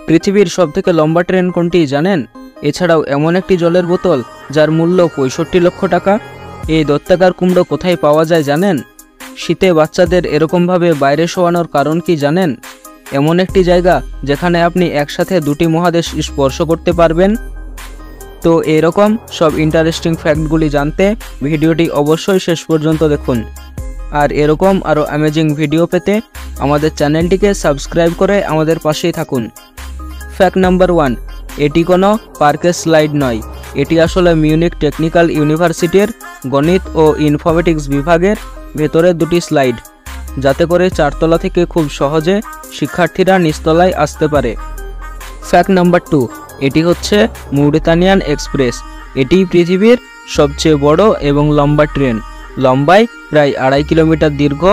পৃথিবীর সবথেকে লম্বা ট্রেন কোনটি জানেন? এছাড়াও এমন একটি জলের বোতল যার মূল্য ৬৫ লক্ষ টাকা। এই দৈত্যাকার কুমড়ো কোথায় পাওয়া যায় জানেন? শীতে বাচ্চাদের এরকমভাবে বাইরে শোয়ানোর কারণ কি জানেন? এমন একটি জায়গা যেখানে আপনি একসাথে দুটি মহাদেশ স্পর্শ করতে পারবেন। তো এরকম সব ইন্টারেস্টিং ফ্যাক্টগুলি জানতে ভিডিওটি অবশ্যই শেষ পর্যন্ত দেখুন। আর এরকম আরও অ্যামেজিং ভিডিও পেতে আমাদের চ্যানেলটিকে সাবস্ক্রাইব করে আমাদের পাশেই থাকুন। ফ্যাক্ট নাম্বার 1, এটি কোনো পার্কের স্লাইড নয়। এটি আসলে মিউনিক টেকনিক্যাল ইউনিভার্সিটির গণিত ও ইনফরমেটিক্স বিভাগের ভেতরে দুটি স্লাইড, যাতে করে 4 তলা থেকে খুব সহজে শিক্ষার্থীরা নিচতলায় আসতে পারে। ফ্যাক্ট নাম্বার 2, এটি হচ্ছে মৌরিতানিয়ান এক্সপ্রেস। এটি পৃথিবীর সবচেয়ে বড় এবং লম্বা ট্রেন। লম্বায় প্রায় 2.5 কিলোমিটার দীর্ঘ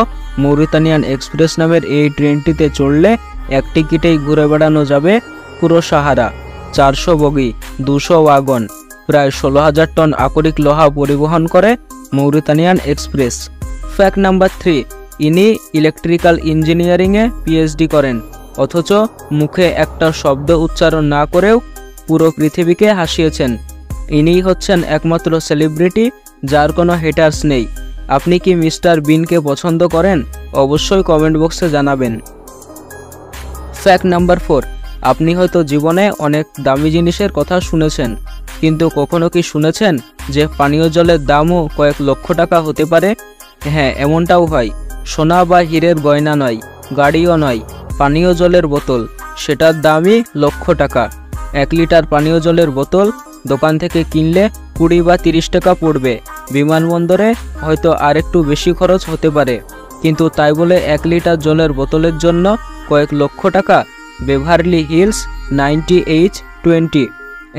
মৌরিতানিয়ান এক্সপ্রেস নামের এই ট্রেনটিতে চড়লে এক টিকিটেই ঘুরে বেড়ানো যাবে পুরো সাহারা। 400 বগি, 200 ওয়াগন, প্রায় 16,000 টন আকরিক লোহা পরিবহন করে মৌরিতানিয়ান এক্সপ্রেস। ফ্যাক্ট নাম্বার 3, ইনি ইলেকট্রিক্যাল ইঞ্জিনিয়ারিংয়ে পিএইচডি করেন, অথচ মুখে একটা শব্দ উচ্চারণ না করেও পুরো পৃথিবীকে হাসিয়েছেন। ইনিই হচ্ছেন একমাত্র সেলিব্রিটি যার কোনো হেটার্স নেই। আপনি কি মিস্টার বিনকে পছন্দ করেন? অবশ্যই কমেন্ট বক্সে জানাবেন। ফ্যাক্ট নাম্বার 4, আপনি হয়তো জীবনে অনেক দামি জিনিসের কথা শুনেছেন, কিন্তু কখনো কি শুনেছেন যে পানীয় জলের দামও কয়েক লক্ষ টাকা হতে পারে? হ্যাঁ, এমনটাও হয়। সোনা বা হীরের গয়না নয়, গাড়িও নয়, পানীয় জলের বোতল, সেটার দামই লক্ষ টাকা। 1 লিটার পানীয় জলের বোতল দোকান থেকে কিনলে 20 বা 30 টাকা পড়বে। বিমানবন্দরে হয়তো আর একটু বেশি খরচ হতে পারে, কিন্তু তাই বলে 1 লিটার জলের বোতলের জন্য কয়েক লক্ষ টাকা? বেভারলি হিলস 90H20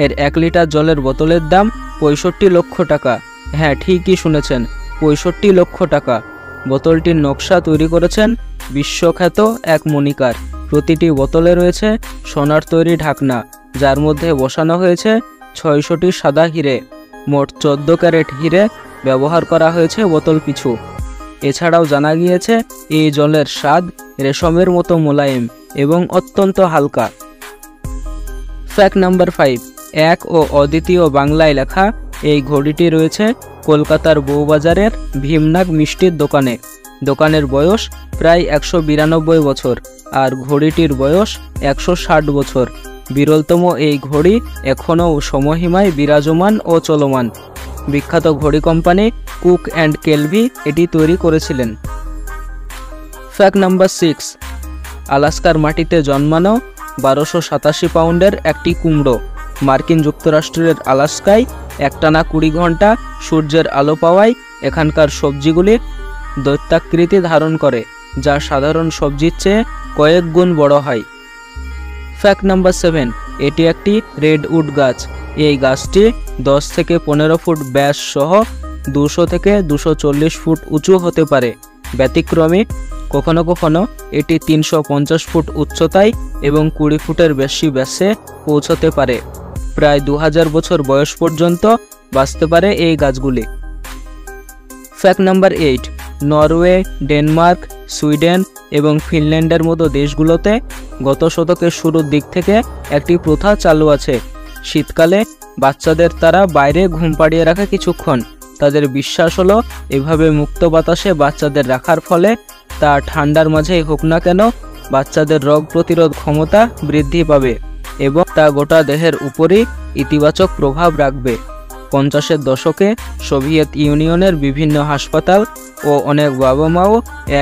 এর 1 লিটার জলের বোতলের দাম 65 লক্ষ টাকা। হ্যাঁ, ঠিকই শুনেছেন, 65 লক্ষ টাকা। বোতলটির নকশা তৈরি করেছেন বিশ্বখ্যাত এক মণিকার। প্রতিটি বোতলে রয়েছে সোনার তৈরি ঢাকনা, যার মধ্যে বসানো হয়েছে 600টি সাদা হিরে। মোট 14 ক্যারেট হিরে ব্যবহার করা হয়েছে বোতল পিছু। এছাড়াও জানা গিয়েছে এই জলের স্বাদ রেশমের মতো মোলায়েম এবং অত্যন্ত হালকা। ফ্যাক্ট নাম্বার 5, এক ও অদ্বিতীয় বাংলায় লেখা এই ঘড়িটি রয়েছে কলকাতার বউবাজারের ভীমনাগ মিষ্টির দোকানে। দোকানের বয়স প্রায় 192 বছর আর ঘড়িটির বয়স 160 বছর। বিরলতম এই ঘড়ি এখনও সমহিমায় বিরাজমান ও চলমান। বিখ্যাত ঘড়ি কোম্পানি কুক অ্যান্ড কেলভি এটি তৈরি করেছিলেন। ফ্যাক্ট নাম্বার 6, আলাস্কার মাটিতে জন্মানো 1287 পাউন্ডের একটি কুমড়ো। মার্কিন যুক্তরাষ্ট্রের আলাস্কায় একটানা 20 ঘন্টা সূর্যের আলো পাওয়ায় এখানকার সবজিগুলি দৈত্যাকৃতি ধারণ করে, যা সাধারণ সবজির চেয়ে কয়েক গুণ বড় হয়। ফ্যাক্ট নাম্বার 7, এটি একটি রেডউড গাছ। এই গাছটি 10 থেকে 15 ফুট ব্যাস সহ 200 থেকে 240 ফুট উঁচু হতে পারে। ব্যতিক্রমী কখনো কখনো এটি 350 ফুট উচ্চতায় এবং 20 ফুটের বেশি ব্যাসে পৌঁছতে পারে। প্রায় 2000 বছর বয়স পর্যন্ত বাঁচতে পারে এই গাছগুলি। Fact number 8, Norway, Denmark, Sweden এবং ফিনল্যান্ডের মতো দেশগুলোতে গত শতকের শুরুর দিক থেকে একটি প্রথা চালু আছে। শীতকালে বাচ্চাদের তারা বাইরে ঘুম পাড়িয়ে রাখে কিছুক্ষণ। তাদের বিশ্বাস হলো এভাবে মুক্ত বাতাসে বাচ্চাদের রাখার ফলে তা ঠান্ডার মাঝেই হোক না কেন বাচ্চাদের রোগ প্রতিরোধ ক্ষমতা বৃদ্ধি পাবে এবং তা গোটা দেহের উপরই ইতিবাচক প্রভাব রাখবে। 50-এর দশকে সোভিয়েত ইউনিয়নের বিভিন্ন হাসপাতাল ও অনেক বাবা মাও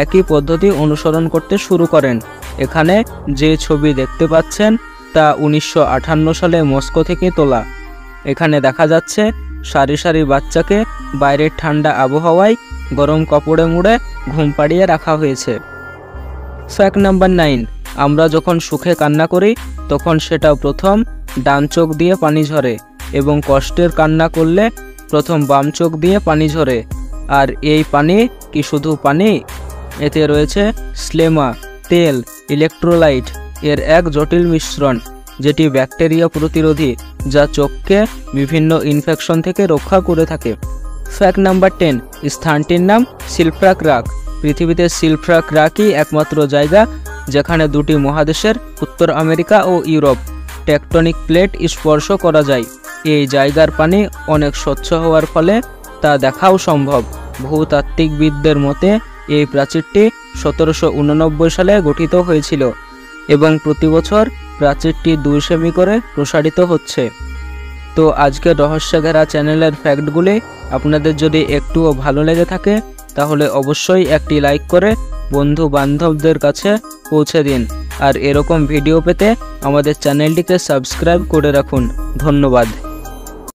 একই পদ্ধতি অনুসরণ করতে শুরু করেন। এখানে যে ছবি দেখতে পাচ্ছেন তা 1958 সালে মস্কো থেকে তোলা। এখানে দেখা যাচ্ছে সারি সারি বাচ্চাকে বাইরের ঠান্ডা আবহাওয়ায় গরম কাপড়ে মুড়ে ঘুম পাড়িয়ে রাখা হয়েছে। ফ্যাক্ট নাম্বার 9, আমরা যখন সুখে কান্না করি তখন সেটা প্রথম ডান চোখ দিয়ে পানি ঝরে এবং কষ্টের কান্না করলে প্রথম বাম চোখ দিয়ে পানি ঝরে। আর এই পানি কি শুধু পানি? এতে রয়েছে স্লেমা, তেল, ইলেকট্রোলাইট এর এক জটিল মিশ্রণ, যেটি ব্যাকটেরিয়া প্রতিরোধী, যা চোখকে বিভিন্ন ইনফেকশন থেকে রক্ষা করে থাকে। ফ্যাক্ট নাম্বার 10, স্থানটির নাম সিলফ্রাক রাক। পৃথিবীতে সিলফ্রাক রাকই একমাত্র জায়গা যেখানে দুটি মহাদেশের উত্তর আমেরিকা ও ইউরোপ টেকটনিক প্লেট স্পর্শ করা যায়। এই জায়গার পানি অনেক স্বচ্ছ হওয়ার ফলে তা দেখাও সম্ভব। ভূতাত্ত্বিকবিদদের মতে এই প্রাচীরটি 1789 সালে গঠিত হয়েছিল এবং প্রতি বছর প্রাচীরটি 2 সেমি করে প্রসারিত হচ্ছে। তো আজকের রহস্য ঘেরা চ্যানেলের ফ্যাক্টগুলি আপনাদের যদি একটুও ভালো লেগে থাকে তাহলে অবশ্যই একটি লাইক করে বন্ধু বান্ধবদের কাছে পৌঁছে দিন। আর এরকম ভিডিও পেতে আমাদের চ্যানেলটিকে সাবস্ক্রাইব করে রাখুন। ধন্যবাদ।